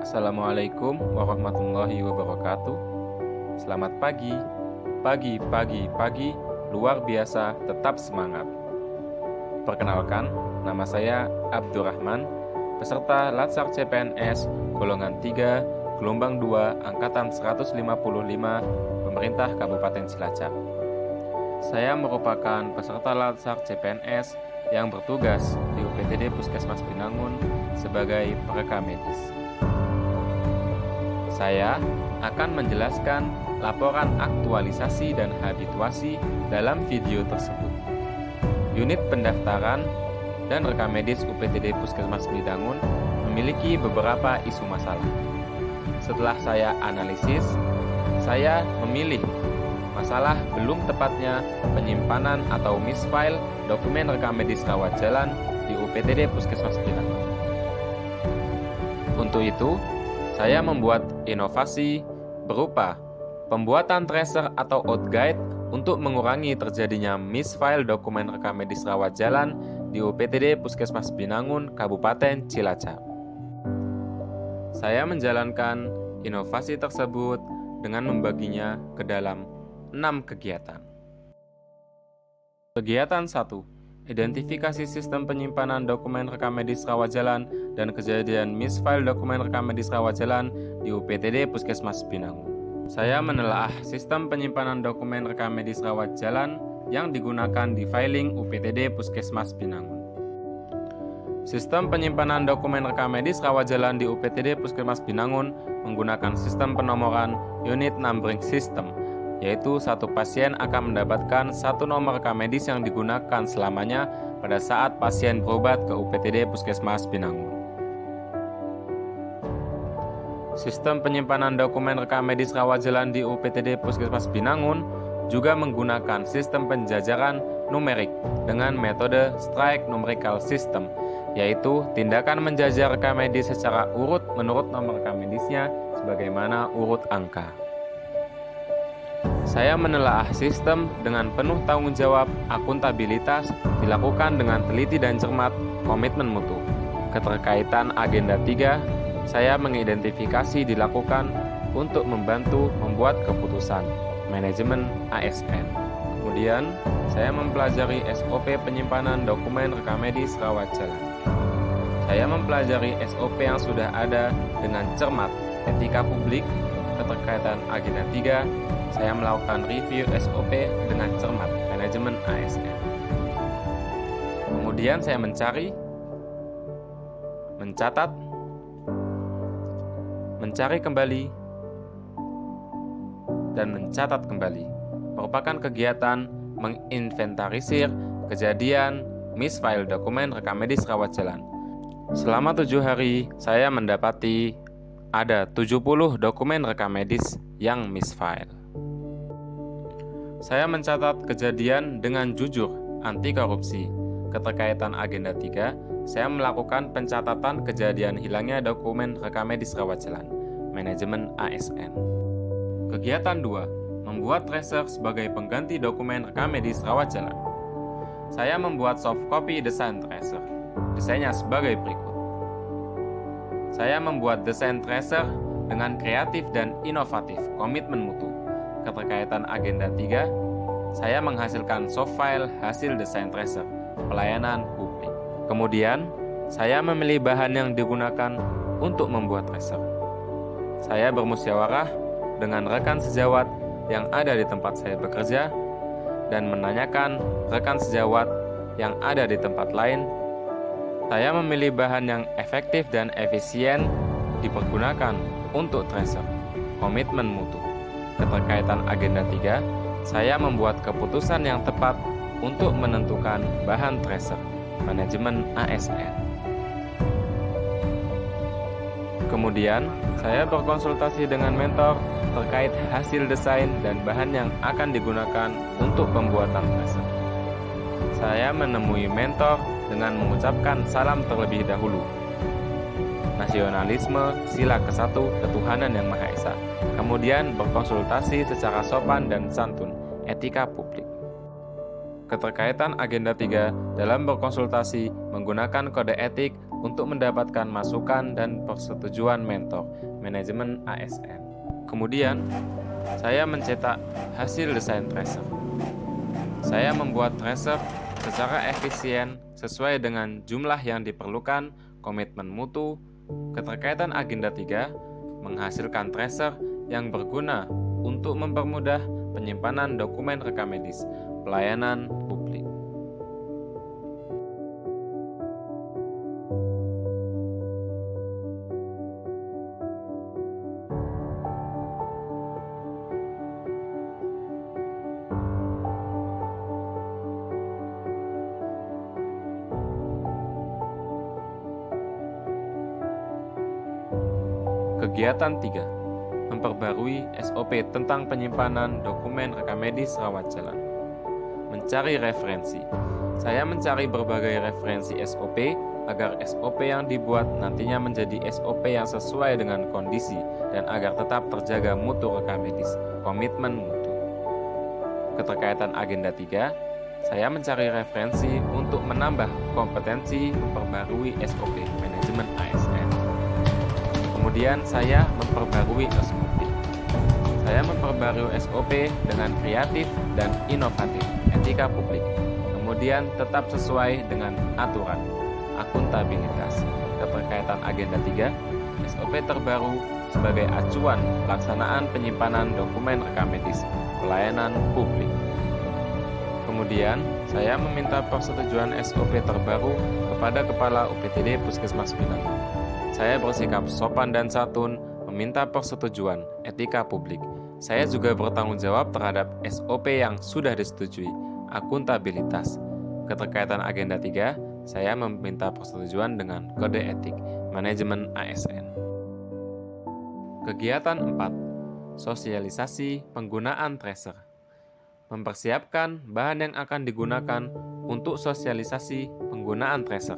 Assalamualaikum warahmatullahi wabarakatuh. Selamat pagi, pagi, luar biasa, tetap semangat. Perkenalkan, nama saya Abdurrahman, peserta Latsar CPNS golongan 3, gelombang 2, angkatan 155, pemerintah Kabupaten Cilacap. Saya merupakan peserta Latsar CPNS yang bertugas di UPTD Puskesmas Binangun sebagai perekam medis. Saya akan menjelaskan laporan aktualisasi dan habituasi dalam video tersebut. Unit pendaftaran dan rekam medis UPTD Puskesmas Binangun memiliki beberapa isu masalah. Setelah saya analisis, saya memilih masalah belum tepatnya penyimpanan atau misfile dokumen rekam medis rawat jalan di UPTD Puskesmas Binangun. Untuk itu, saya membuat inovasi berupa pembuatan tracer atau outguide untuk mengurangi terjadinya misfile dokumen rekam medis rawat jalan di UPTD Puskesmas Binangun, Kabupaten Cilacap. Saya menjalankan inovasi tersebut dengan membaginya ke dalam 6 kegiatan. Kegiatan 1. Identifikasi sistem penyimpanan dokumen rekam medis rawat jalan dan kejadian misfile dokumen rekam medis rawat jalan di UPTD Puskesmas Binangun. Saya menelaah sistem penyimpanan dokumen rekam medis rawat jalan yang digunakan di filing UPTD Puskesmas Binangun. Sistem penyimpanan dokumen rekam medis rawat jalan di UPTD Puskesmas Binangun menggunakan sistem penomoran unit numbering system, yaitu satu pasien akan mendapatkan satu nomor rekam medis yang digunakan selamanya pada saat pasien berobat ke UPTD Puskesmas Binangun. Sistem penyimpanan dokumen rekam medis rawat jalan di UPTD Puskesmas Binangun juga menggunakan sistem penjajaran numerik dengan metode strike numerical system, yaitu tindakan menjajar rekam medis secara urut menurut nomor rekam medisnya sebagaimana urut angka. Saya menelaah sistem dengan penuh tanggung jawab, akuntabilitas, dilakukan dengan teliti dan cermat, komitmen mutu. Keterkaitan agenda 3, saya mengidentifikasi dilakukan untuk membantu membuat keputusan, manajemen ASN. Kemudian, saya mempelajari SOP penyimpanan dokumen rekam medis rawat jalan. Saya mempelajari SOP yang sudah ada dengan cermat, etika publik, keterkaitan agenda 3, saya melakukan review SOP dengan cermat, manajemen ASN. Kemudian saya mencatat, mencari kembali, dan mencatat kembali. Merupakan kegiatan menginventarisir kejadian misfile dokumen rekam medis rawat jalan. Selama 7 hari, saya mendapati ada 70 dokumen rekam medis yang misfile. Saya mencatat kejadian dengan jujur, anti korupsi. Keterkaitan agenda 3, saya melakukan pencatatan kejadian hilangnya dokumen rekam medis rawat jalan, manajemen ASN. Kegiatan 2, membuat tracer sebagai pengganti dokumen rekam medis rawat jalan. Saya membuat soft copy desain tracer. Desainnya sebagai berikut. Saya membuat desain tracer dengan kreatif dan inovatif, komitmen mutu. Keterkaitan agenda 3, saya menghasilkan soft file hasil desain tracer, pelayanan publik. Kemudian, saya memilih bahan yang digunakan untuk membuat tracer. Saya bermusyawarah dengan rekan sejawat yang ada di tempat saya bekerja dan menanyakan rekan sejawat yang ada di tempat lain. Saya memilih bahan yang efektif dan efisien dipergunakan untuk tracer, komitmen mutu. Keterkaitan agenda 3, saya membuat keputusan yang tepat untuk menentukan bahan tracer, manajemen ASN. Kemudian, saya berkonsultasi dengan mentor terkait hasil desain dan bahan yang akan digunakan untuk pembuatan tracer. Saya menemui mentor dengan mengucapkan salam terlebih dahulu. Nasionalisme, sila ke-1, ketuhanan yang Maha Esa. Kemudian berkonsultasi secara sopan dan santun, etika publik. Keterkaitan agenda 3 dalam berkonsultasi menggunakan kode etik untuk mendapatkan masukan dan persetujuan mentor, manajemen ASN. Kemudian, saya mencetak hasil desain tracer. Saya membuat tracer secara efisien sesuai dengan jumlah yang diperlukan, komitmen mutu, keterkaitan agenda 3, menghasilkan tracer yang berguna untuk mempermudah penyimpanan dokumen rekam medis, pelayanan publik. Kegiatan 3. Memperbarui SOP tentang penyimpanan dokumen rekam medis rawat jalan. Mencari referensi. Saya mencari berbagai referensi SOP agar SOP yang dibuat nantinya menjadi SOP yang sesuai dengan kondisi dan agar tetap terjaga mutu rekam medis, komitmen mutu. Keterkaitan agenda 3, saya mencari referensi untuk menambah kompetensi memperbarui SOP manajemen ASN. Kemudian saya memperbarui SOP. Saya memperbarui SOP dengan kreatif dan inovatif, etika publik. Kemudian tetap sesuai dengan aturan, akuntabilitas. Keterkaitan agenda 3, SOP terbaru sebagai acuan pelaksanaan penyimpanan dokumen rekam medis, pelayanan publik. Kemudian, saya meminta persetujuan SOP terbaru kepada Kepala UPTD Puskesmas Pinang. Saya bersikap sopan dan santun, meminta persetujuan, etika publik. Saya juga bertanggung jawab terhadap SOP yang sudah disetujui, akuntabilitas. Keterkaitan agenda 3, saya meminta persetujuan dengan kode etik, manajemen ASN. Kegiatan 4. Sosialisasi penggunaan tracer. Mempersiapkan bahan yang akan digunakan untuk sosialisasi penggunaan tracer.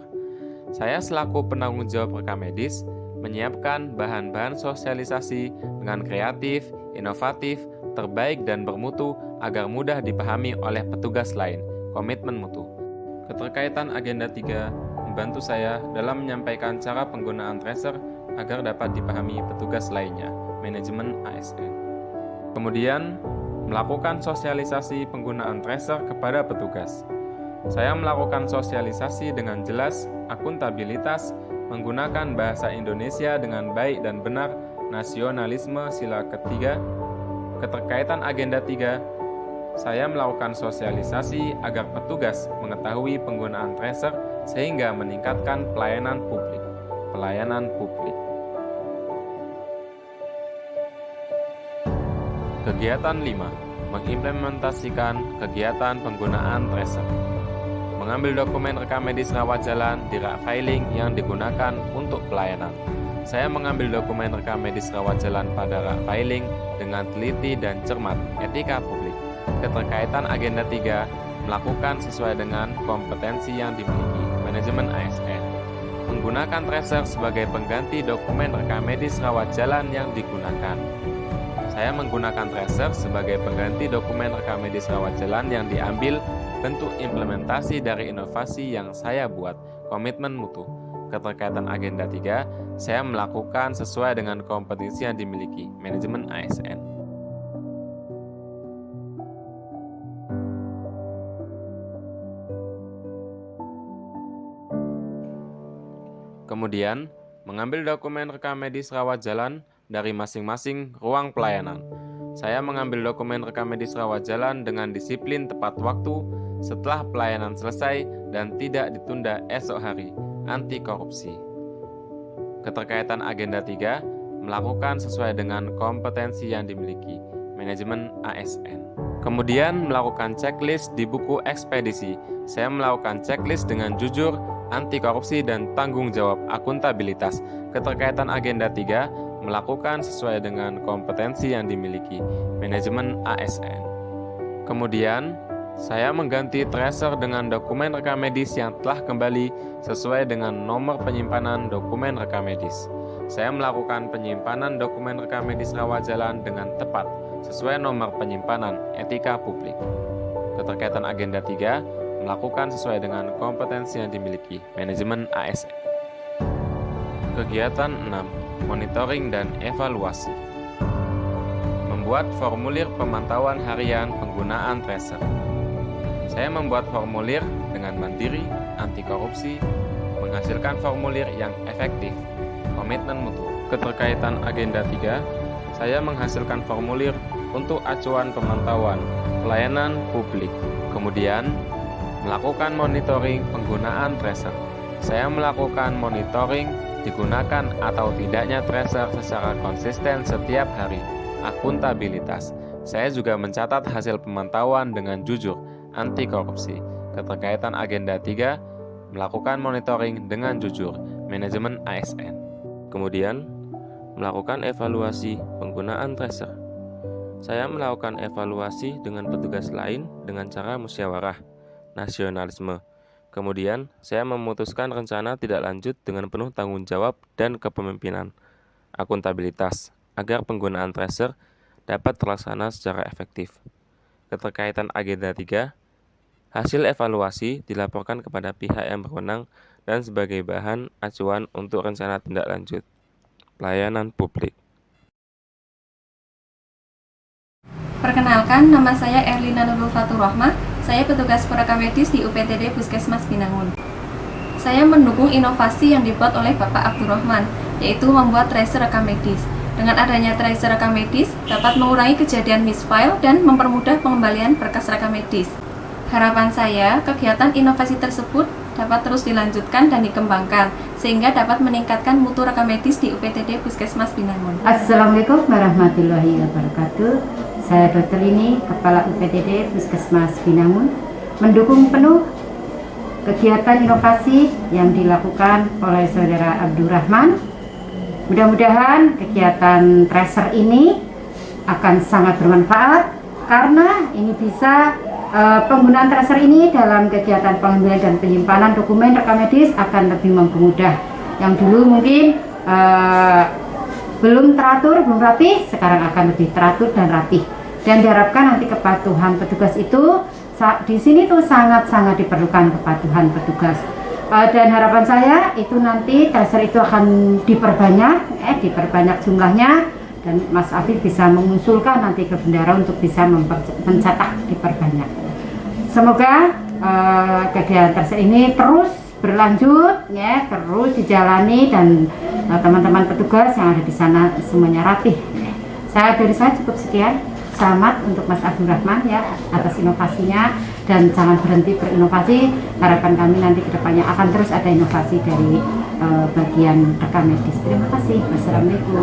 Saya selaku penanggung jawab rekam medis menyiapkan bahan-bahan sosialisasi dengan kreatif, inovatif, terbaik dan bermutu agar mudah dipahami oleh petugas lain, komitmen mutu. Keterkaitan agenda 3 membantu saya dalam menyampaikan cara penggunaan tracer agar dapat dipahami petugas lainnya, manajemen ASN. Kemudian, melakukan sosialisasi penggunaan tracer kepada petugas. Saya melakukan sosialisasi dengan jelas, akuntabilitas, menggunakan bahasa Indonesia dengan baik dan benar, nasionalisme sila ketiga. Keterkaitan agenda 3, saya melakukan sosialisasi agar petugas mengetahui penggunaan tracer sehingga meningkatkan pelayanan publik. Kegiatan 5. Mengimplementasikan kegiatan penggunaan tracer. Mengambil dokumen rekam medis rawat jalan di rak filing yang digunakan untuk pelayanan. Saya mengambil dokumen rekam medis rawat jalan pada rak filing dengan teliti dan cermat, etika publik. Keterkaitan agenda 3, melakukan sesuai dengan kompetensi yang dimiliki, manajemen ASN. Menggunakan tracer sebagai pengganti dokumen rekam medis rawat jalan yang digunakan. Saya menggunakan tracer sebagai pengganti dokumen rekam medis rawat jalan yang diambil bentuk implementasi dari inovasi yang saya buat, komitmen mutu. Keterkaitan agenda 3, saya melakukan sesuai dengan kompetensi yang dimiliki, manajemen ASN. Kemudian, mengambil dokumen rekam medis rawat jalan dari masing-masing ruang pelayanan. Saya mengambil dokumen rekam medis rawat jalan dengan disiplin tepat waktu setelah pelayanan selesai dan tidak ditunda esok hari, anti korupsi. Keterkaitan agenda 3, melakukan sesuai dengan kompetensi yang dimiliki, manajemen ASN. Kemudian melakukan checklist di buku ekspedisi. Saya melakukan checklist dengan jujur, anti korupsi dan tanggung jawab, akuntabilitas. Keterkaitan agenda 3, melakukan sesuai dengan kompetensi yang dimiliki, manajemen ASN. Kemudian, saya mengganti tracer dengan dokumen rekam medis yang telah kembali sesuai dengan nomor penyimpanan dokumen rekam medis. Saya melakukan penyimpanan dokumen rekam medis rawat jalan dengan tepat sesuai nomor penyimpanan, etika publik. Keterkaitan agenda 3, melakukan sesuai dengan kompetensi yang dimiliki, manajemen ASN. Kegiatan 6. Monitoring dan evaluasi. Membuat formulir pemantauan harian penggunaan tracer. Saya membuat formulir dengan mandiri, anti korupsi, menghasilkan formulir yang efektif, komitmen mutu. Keterkaitan agenda 3, saya menghasilkan formulir untuk acuan pemantauan pelayanan publik. Kemudian, melakukan monitoring penggunaan tracer. Saya melakukan monitoring digunakan atau tidaknya tracer secara konsisten setiap hari. Akuntabilitas. Saya juga mencatat hasil pemantauan dengan jujur, anti korupsi. Keterkaitan agenda 3, melakukan monitoring dengan jujur, manajemen ASN. Kemudian, melakukan evaluasi penggunaan tracer. Saya melakukan evaluasi dengan petugas lain dengan cara musyawarah, nasionalisme. Kemudian, saya memutuskan rencana tidak lanjut dengan penuh tanggung jawab dan kepemimpinan, akuntabilitas, agar penggunaan tracer dapat terlaksana secara efektif. Keterkaitan agenda 3, hasil evaluasi dilaporkan kepada pihak yang berwenang dan sebagai bahan acuan untuk rencana tindak lanjut. Pelayanan publik. Perkenalkan, nama saya Erlina Nurul Faturrahmah. Saya petugas perekam medis di UPTD Puskesmas Binangun. Saya mendukung inovasi yang dibuat oleh Bapak Abdurrahman, yaitu membuat tracer rekam medis. Dengan adanya tracer rekam medis, dapat mengurangi kejadian misfile dan mempermudah pengembalian berkas rekam medis. Harapan saya, kegiatan inovasi tersebut dapat terus dilanjutkan dan dikembangkan, sehingga dapat meningkatkan mutu rekam medis di UPTD Puskesmas Binangun. Assalamualaikum warahmatullahi wabarakatuh. Saya Dr. Lini, Kepala UPTD Puskesmas Binangun, mendukung penuh kegiatan inovasi yang dilakukan oleh Saudara Abdurrahman. Mudah-mudahan kegiatan tracer ini akan sangat bermanfaat karena ini bisa penggunaan tracer ini dalam kegiatan pengambilan dan penyimpanan dokumen rekam medis akan lebih mempermudah. Yang dulu mungkin belum teratur, belum rapi, sekarang akan lebih teratur dan rapi. Dan diharapkan nanti kepatuhan petugas itu di sini tuh sangat-sangat diperlukan kepatuhan petugas. Dan harapan saya itu nanti tracer itu akan diperbanyak jumlahnya, dan Mas Afif bisa mengusulkan nanti ke bendara untuk bisa mencetak diperbanyak. Semoga kegiatan tracer ini terus berlanjut, ya, terus dijalani, dan teman-teman petugas yang ada di sana semuanya rapih. Dari saya cukup sekian. Selamat untuk Mas Abdurrahman ya atas inovasinya, dan jangan berhenti berinovasi. Harapan kami nanti kedepannya akan terus ada inovasi dari bagian rekam medis. Terima kasih. Wassalamualaikum.